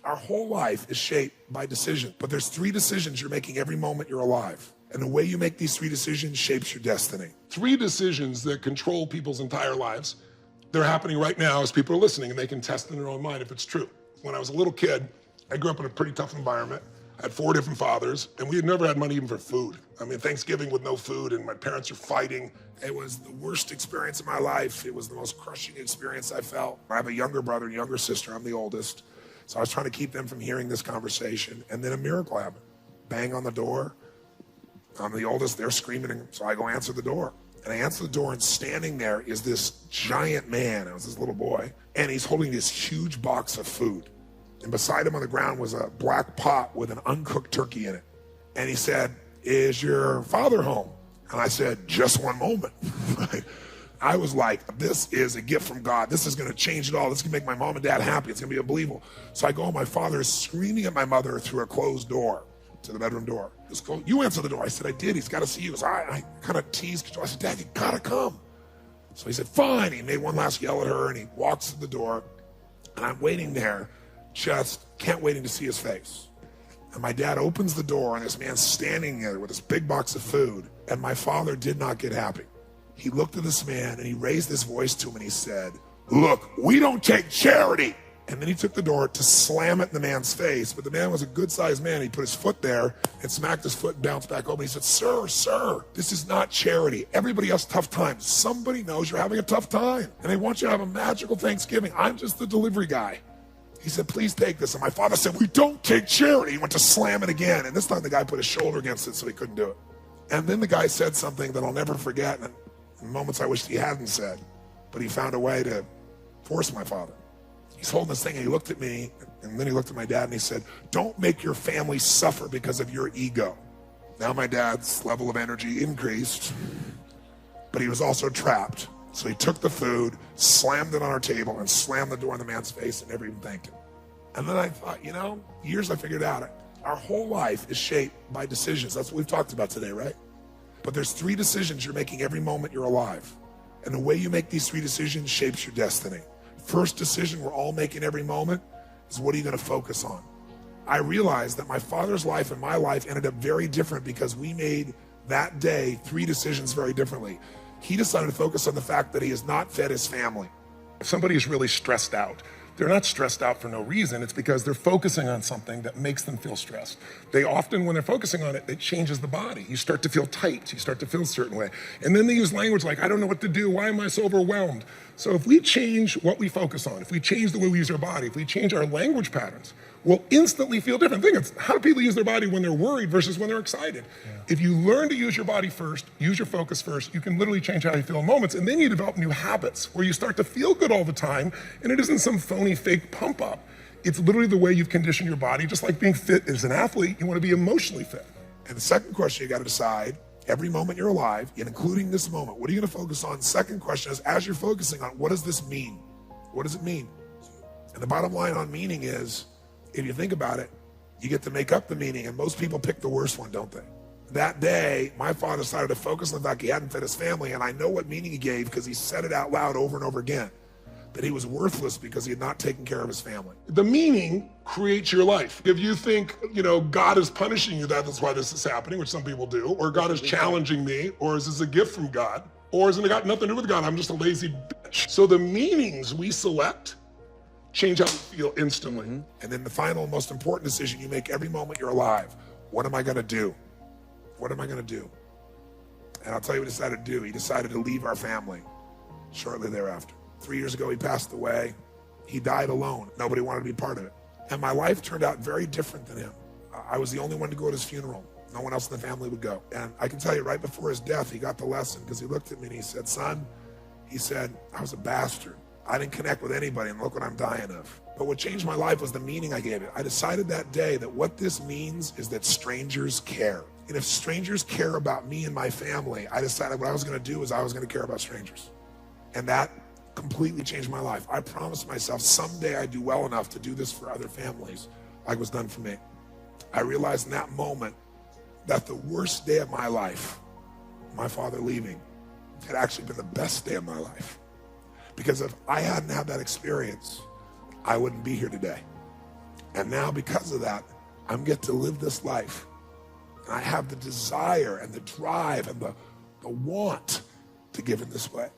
Our whole life is shaped by decision, but there's 3 decisions you're making every moment you're alive. And the way you make these 3 decisions shapes your destiny. 3 decisions that control people's entire lives. They're happening right now as people are listening, and they can test in their own mind if it's true. When I was a little kid, I grew up in a pretty tough environment. I had 4 different fathers, and we had never had money even for food. I mean, Thanksgiving with no food, and my parents are fighting. It was the worst experience of my life. It was the most crushing experience I felt. I have a younger brother and younger sister. I'm the oldest. So I was trying to keep them from hearing this conversation, and then a miracle happened. Bang on the door. I'm the oldest, they're screaming, so I go answer the door. And I answer the door, and standing there is this giant man. It was this little boy, and he's holding this huge box of food. And beside him on the ground was a black pot with an uncooked turkey in it. And he said, "Is your father home?" And I said, "Just one moment." I was like, this is a gift from God. This is gonna change it all. This is gonna make my mom and dad happy. It's gonna be unbelievable. So I go, my father is screaming at my mother through a closed door to the bedroom door. He goes, "You answer the door." I said, "I did. He's gotta see you." So I kind of teased. I said, "Dad, you gotta come." So he said, "Fine." He made one last yell at her, and he walks to the door, and I'm waiting there, just can't waiting to see his face. And my dad opens the door, and this man's standing there with this big box of food, and my father did not get happy. He looked at this man, and he raised his voice to him, and he said, "Look, we don't take charity." And then he took the door to slam it in the man's face, but the man was a good-sized man. He put his foot there and smacked his foot and bounced back open. He said, Sir, this is not charity. Everybody has tough times. Somebody knows you're having a tough time, and they want you to have a magical Thanksgiving. I'm just the delivery guy." He said, "Please take this." And my father said, "We don't take charity." He went to slam it again, and this time the guy put his shoulder against it so he couldn't do it. And then the guy said something that I'll never forget, and in moments I wished he hadn't said, but he found a way to force my father. He's holding this thing, and he looked at me, and then he looked at my dad, and he said, "Don't make your family suffer because of your ego." Now my dad's level of energy increased, but he was also trapped. So he took the food, slammed it on our table, and slammed the door in the man's face and never even thanked him. And then I thought, years I figured out, our whole life is shaped by decisions. That's what we've talked about today, right? But there's 3 decisions you're making every moment you're alive. And the way you make these 3 decisions shapes your destiny. First decision we're all making every moment is, what are you gonna focus on? I realized that my father's life and my life ended up very different because we made that day 3 decisions very differently. He decided to focus on the fact that he has not fed his family. If somebody is really stressed out, they're not stressed out for no reason. It's because they're focusing on something that makes them feel stressed. They often, when they're focusing on it, it changes the body. You start to feel tight. You start to feel a certain way. And then they use language like, "I don't know what to do. Why am I so overwhelmed?" So if we change what we focus on, if we change the way we use our body, if we change our language patterns, we'll instantly feel different. Think of how do people use their body when they're worried versus when they're excited. Yeah. If you learn to use your body first, use your focus first, you can literally change how you feel in moments, and then you develop new habits where you start to feel good all the time, and it isn't some phony fake pump up. It's literally the way you've conditioned your body. Just like being fit as an athlete, you want to be emotionally fit. And the second question you got to decide, every moment you're alive, and including this moment, what are you going to focus on? Second question is, as you're focusing on, what does this mean? What does it mean? And the bottom line on meaning is, if you think about it, you get to make up the meaning, and most people pick the worst one, don't they? That day, my father decided to focus on the fact he hadn't fed his family, and I know what meaning he gave because he said it out loud over and over again, that he was worthless because he had not taken care of his family. The meaning creates your life. If you think, God is punishing you, that's why this is happening, which some people do, or God is challenging me, or is this a gift from God, or has it got nothing to do with God, I'm just a lazy bitch. So the meanings we select change how we feel instantly. Mm-hmm. And then the final, most important decision you make every moment you're alive. What am I gonna do? What am I gonna do? And I'll tell you what he decided to do. He decided to leave our family shortly thereafter. 3 years ago, he passed away. He died alone. Nobody wanted to be part of it. And my life turned out very different than him. I was the only one to go to his funeral. No one else in the family would go. And I can tell you, right before his death, he got the lesson because he looked at me and he said, "Son," he said, "I was a bastard. I didn't connect with anybody, and look what I'm dying of." But what changed my life was the meaning I gave it. I decided that day that what this means is that strangers care. And if strangers care about me and my family, I decided what I was gonna do is I was gonna care about strangers. And that completely changed my life. I promised myself someday I'd do well enough to do this for other families like was done for me. I realized in that moment that the worst day of my life, my father leaving, had actually been the best day of my life. Because if I hadn't had that experience, I wouldn't be here today. And now because of that, I'm get to live this life. And I have the desire and the drive and the want to give in this way.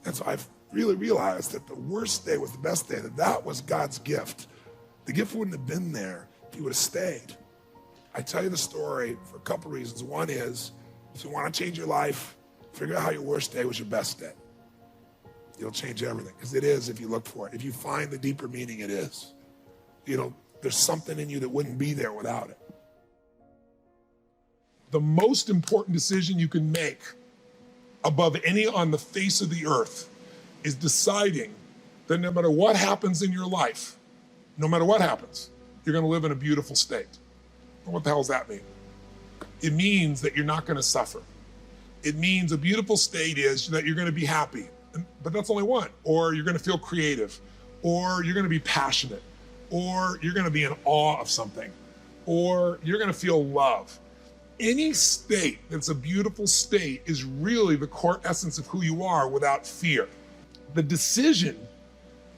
And so I've really realized that the worst day was the best day, that was God's gift. The gift wouldn't have been there if he would have stayed. I tell you the story for a couple reasons. One is, if you want to change your life, figure out how your worst day was your best day. It'll change everything, because it is if you look for it. If you find the deeper meaning, it is. You know, there's something in you that wouldn't be there without it. The most important decision you can make above any on the face of the earth is deciding that no matter what happens in your life, no matter what happens, you're going to live in a beautiful state. Well, what the hell does that mean? It means that you're not going to suffer. It means a beautiful state is that you're going to be happy, but that's only one. Or you're going to feel creative, or you're going to be passionate, or you're going to be in awe of something, or you're going to feel love. Any state that's a beautiful state is really the core essence of who you are without fear. The decision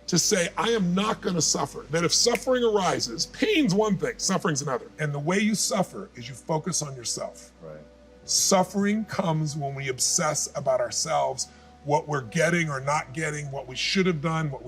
to say, I am not going to suffer, that if suffering arises, pain's one thing, suffering's another. And the way you suffer is you focus on yourself. Right. Suffering comes when we obsess about ourselves, what we're getting or not getting, what we should have done, what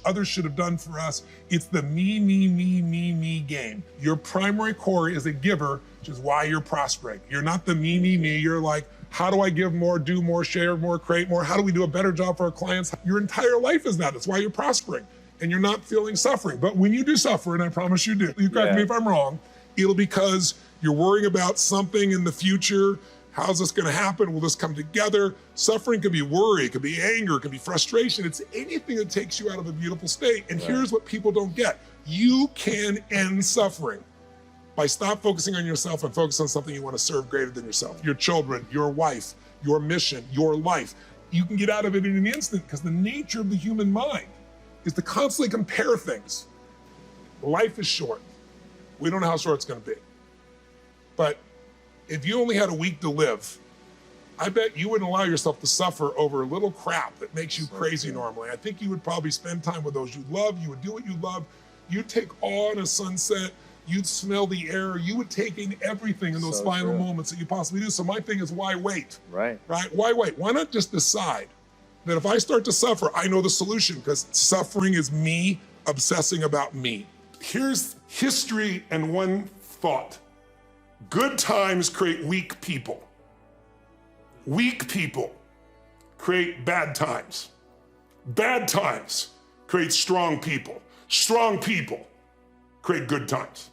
others should have done for us. It's the me game. Your primary core is a giver, which is why you're prospering. You're not the me. You're like, how do I give more, do more, share more, create more? How do we do a better job for our clients? Your entire life is that. That's why you're prospering and you're not feeling suffering. But when you do suffer, and I promise you do, you correct me if I'm wrong, it'll because you're worrying about something in the future. How's this going to happen? Will this come together? Suffering can be worry, it can be anger, it can be frustration. It's anything that takes you out of a beautiful state. And here's what people don't get. You can end suffering by stop focusing on yourself and focus on something you want to serve greater than yourself. Your children, your wife, your mission, your life. You can get out of it in an instant because the nature of the human mind is to constantly compare things. Life is short. We don't know how short it's going to be. But if you only had a week to live, I bet you wouldn't allow yourself to suffer over a little crap that makes you crazy normally. I think you would probably spend time with those you love. You would do what you love. You'd take awe in a sunset. You'd smell the air. You would take in everything in those final moments that you possibly do. So my thing is, why wait? Right. Why wait? Why not just decide that if I start to suffer, I know the solution, because suffering is me obsessing about me. Here's history and one thought. Good times create weak people. Weak people create bad times. Bad times create strong people. Strong people create good times.